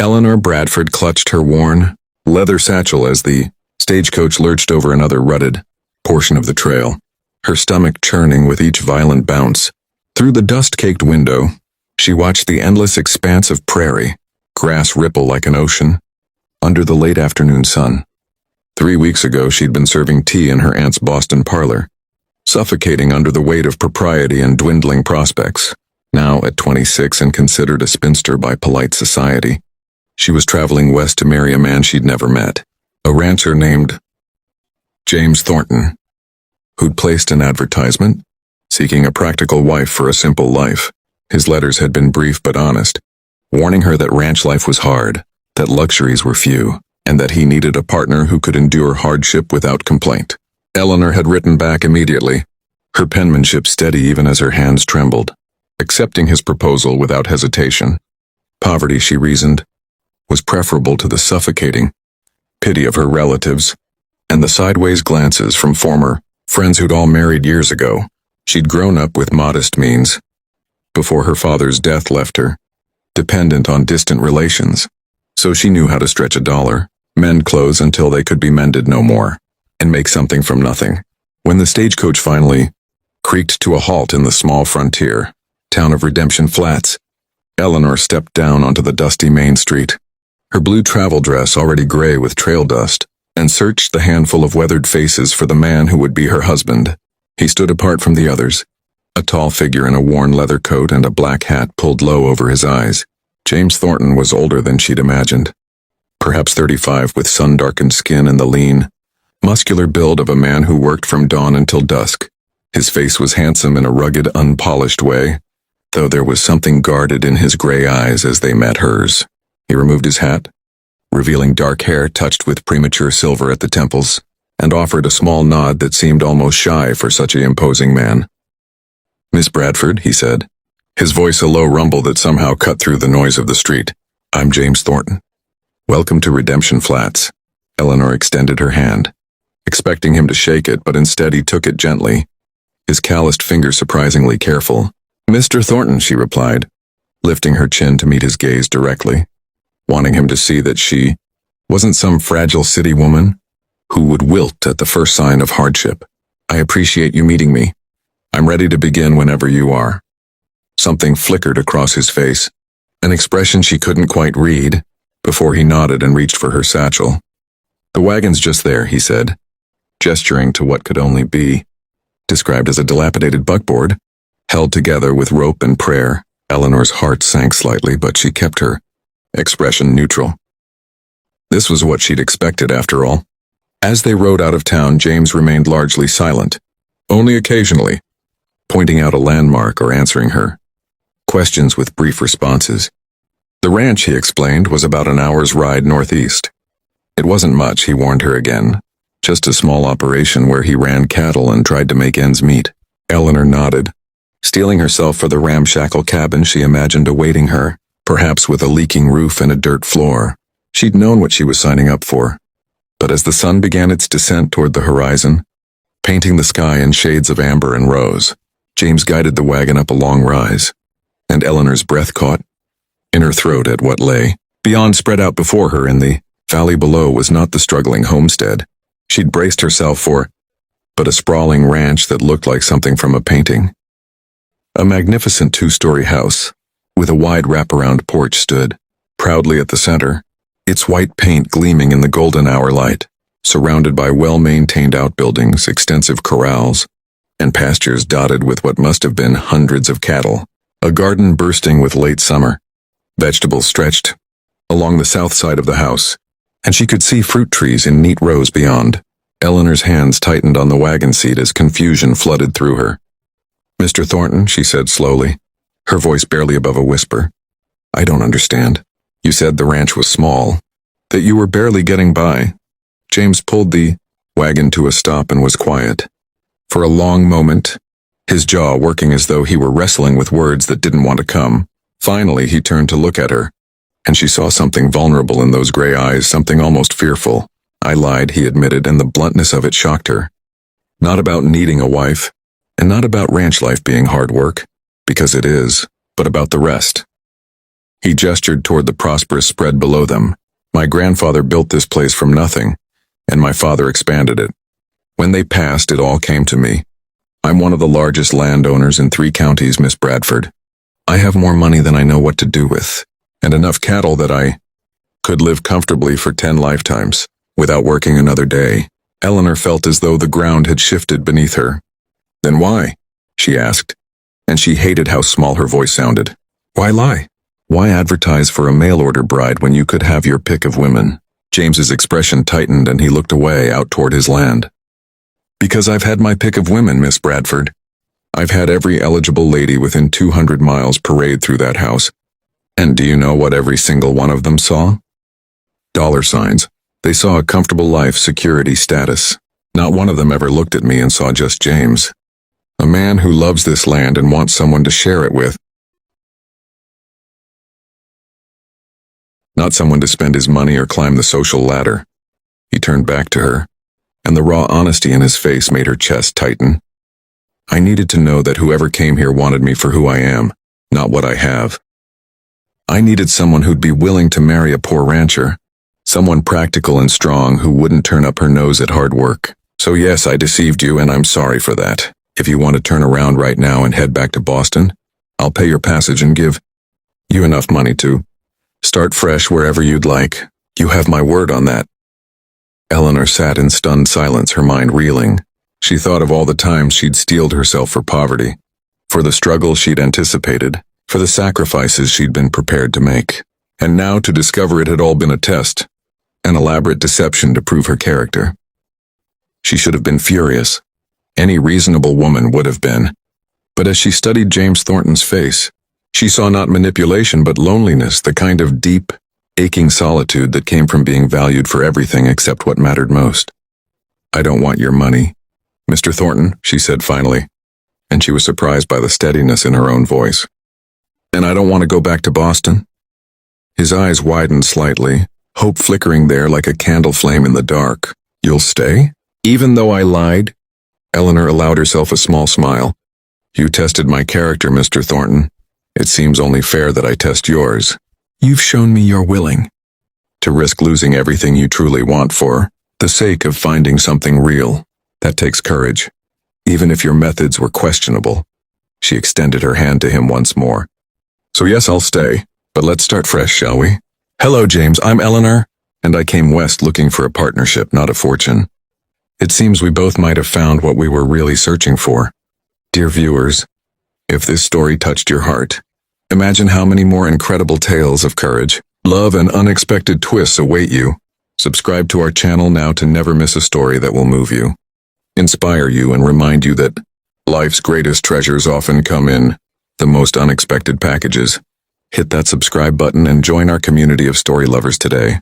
Eleanor Bradford clutched her worn, leather satchel as the stagecoach lurched over another rutted portion of the trail, her stomach churning with each violent bounce. Through the dust-caked window, she watched the endless expanse of prairie, grass ripple like an ocean, under the late afternoon sun. 3 weeks ago she'd been serving tea in her aunt's Boston parlor, suffocating under the weight of propriety and dwindling prospects. Now, at 26 and considered a spinster by polite society, she was traveling west to marry a man she'd never met, a rancher named James Thornton, who'd placed an advertisement, seeking a practical wife for a simple life. His letters had been brief but honest, warning her that ranch life was hard, that luxuries were few, and that he needed a partner who could endure hardship without complaint. Eleanor had written back immediately, her penmanship steady even as her hands trembled, accepting his proposal without hesitation. Poverty, she reasoned, was preferable to the suffocating pity of her relatives and the sideways glances from former friends who'd all married years ago. She'd grown up with modest means, before her father's death left her, dependent on distant relations, so she knew how to stretch a dollar, mend clothes until they could be mended no more, and make something from nothing. When the stagecoach finally creaked to a halt in the small frontier town of Redemption Flats, Eleanor stepped down onto the dusty main street, her blue travel dress already gray with trail dust, and searched the handful of weathered faces for the man who would be her husband. He stood apart from the others, a tall figure in a worn leather coat and a black hat pulled low over his eyes. James Thornton was older than she'd imagined, perhaps 35, with sun-darkened skin and the lean, muscular build of a man who worked from dawn until dusk. His face was handsome in a rugged, unpolished way, though there was something guarded in his gray eyes as they met hers. He removed his hat, revealing dark hair touched with premature silver at the temples, and offered a small nod that seemed almost shy for such an imposing man. "Miss Bradford," he said, his voice a low rumble that somehow cut through the noise of the street. "I'm James Thornton. Welcome to Redemption Flats." Eleanor extended her hand, expecting him to shake it, but instead he took it gently, his calloused fingers surprisingly careful. "Mr. Thornton," she replied, lifting her chin to meet his gaze directly, wanting him to see that she wasn't some fragile city woman who would wilt at the first sign of hardship. "I appreciate you meeting me. I'm ready to begin whenever you are." Something flickered across his face, an expression she couldn't quite read, before he nodded and reached for her satchel. "The wagon's just there," he said, gesturing to what could only be described as a dilapidated buckboard, held together with rope and prayer. Eleanor's heart sank slightly, but she kept her expression neutral. This was what she'd expected, after all. As they rode out of town, James remained largely silent, only occasionally pointing out a landmark or answering her questions with brief responses. The ranch, he explained, was about an hour's ride northeast. It wasn't much, he warned her again, just a small operation where he ran cattle and tried to make ends meet. Eleanor nodded, steeling herself for the ramshackle cabin she imagined awaiting her, perhaps with a leaking roof and a dirt floor. She'd known what she was signing up for. But as the sun began its descent toward the horizon, painting the sky in shades of amber and rose, James guided the wagon up a long rise, and Eleanor's breath caught in her throat at what lay beyond, spread out before her in the valley below, was not the struggling homestead she'd braced herself for, but a sprawling ranch that looked like something from a painting. A magnificent 2-story house, with a wide wraparound porch, stood proudly at the center, its white paint gleaming in the golden hour light, surrounded by well-maintained outbuildings, extensive corrals, and pastures dotted with what must have been hundreds of cattle. A garden bursting with late summer. Vegetables stretched along the south side of the house, and she could see fruit trees in neat rows beyond. Eleanor's hands tightened on the wagon seat as confusion flooded through her. "Mr. Thornton," she said slowly, her voice barely above a whisper, "I don't understand. You said the ranch was small, that you were barely getting by." James pulled the wagon to a stop and was quiet. For a long moment, his jaw working as though he were wrestling with words that didn't want to come. Finally, he turned to look at her, and she saw something vulnerable in those gray eyes, something almost fearful. "I lied," he admitted, and the bluntness of it shocked her. Not about needing a wife, and not about ranch life being hard work, because it is, but about the rest. He gestured toward the prosperous spread below them. My grandfather built this place from nothing, and my father expanded it. When they passed, it all came to me. I'm one of the largest landowners in 3 counties, Miss Bradford. I have more money than I know what to do with, and enough cattle that I could live comfortably for 10 lifetimes, without working another day. Eleanor felt as though the ground had shifted beneath her. Then why? She asked, and she hated how small her voice sounded. Why lie? Why advertise for a mail-order bride when you could have your pick of women? James's expression tightened and he looked away out toward his land. Because I've had my pick of women, Miss Bradford. I've had every eligible lady within 200 miles parade through that house. And do you know what every single one of them saw? Dollar signs. They saw a comfortable life, security, status. Not one of them ever looked at me and saw just James. A man who loves this land and wants someone to share it with. Not someone to spend his money or climb the social ladder. He turned back to her, and the raw honesty in his face made her chest tighten. I needed to know that whoever came here wanted me for who I am, not what I have. I needed someone who'd be willing to marry a poor rancher, someone practical and strong who wouldn't turn up her nose at hard work. So yes, I deceived you, and I'm sorry for that. If you want to turn around right now and head back to Boston, I'll pay your passage and give you enough money to start fresh wherever you'd like. You have my word on that. Eleanor sat in stunned silence, her mind reeling. She thought of all the times she'd steeled herself for poverty, for the struggle she'd anticipated, for the sacrifices she'd been prepared to make. And now to discover it had all been a test, an elaborate deception to prove her character. She should have been furious. Any reasonable woman would have been. But as she studied James Thornton's face, she saw not manipulation but loneliness, the kind of deep, aching solitude that came from being valued for everything except what mattered most. I don't want your money, Mr. Thornton, she said finally, and she was surprised by the steadiness in her own voice. And I don't want to go back to Boston. His eyes widened slightly, hope flickering there like a candle flame in the dark. You'll stay? Even though I lied? Eleanor allowed herself a small smile. You tested my character, Mr. Thornton. It seems only fair that I test yours. You've shown me you're willing to risk losing everything you truly want for the sake of finding something real. That takes courage, even if your methods were questionable. She extended her hand to him once more. So yes, I'll stay, but let's start fresh, shall we? Hello, James, I'm Eleanor, and I came west looking for a partnership, not a fortune. It seems we both might have found what we were really searching for. Dear viewers, if this story touched your heart, imagine how many more incredible tales of courage, love, and unexpected twists await you. Subscribe to our channel now to never miss a story that will move you, inspire you, and remind you that life's greatest treasures often come in the most unexpected packages. Hit that subscribe button and join our community of story lovers today.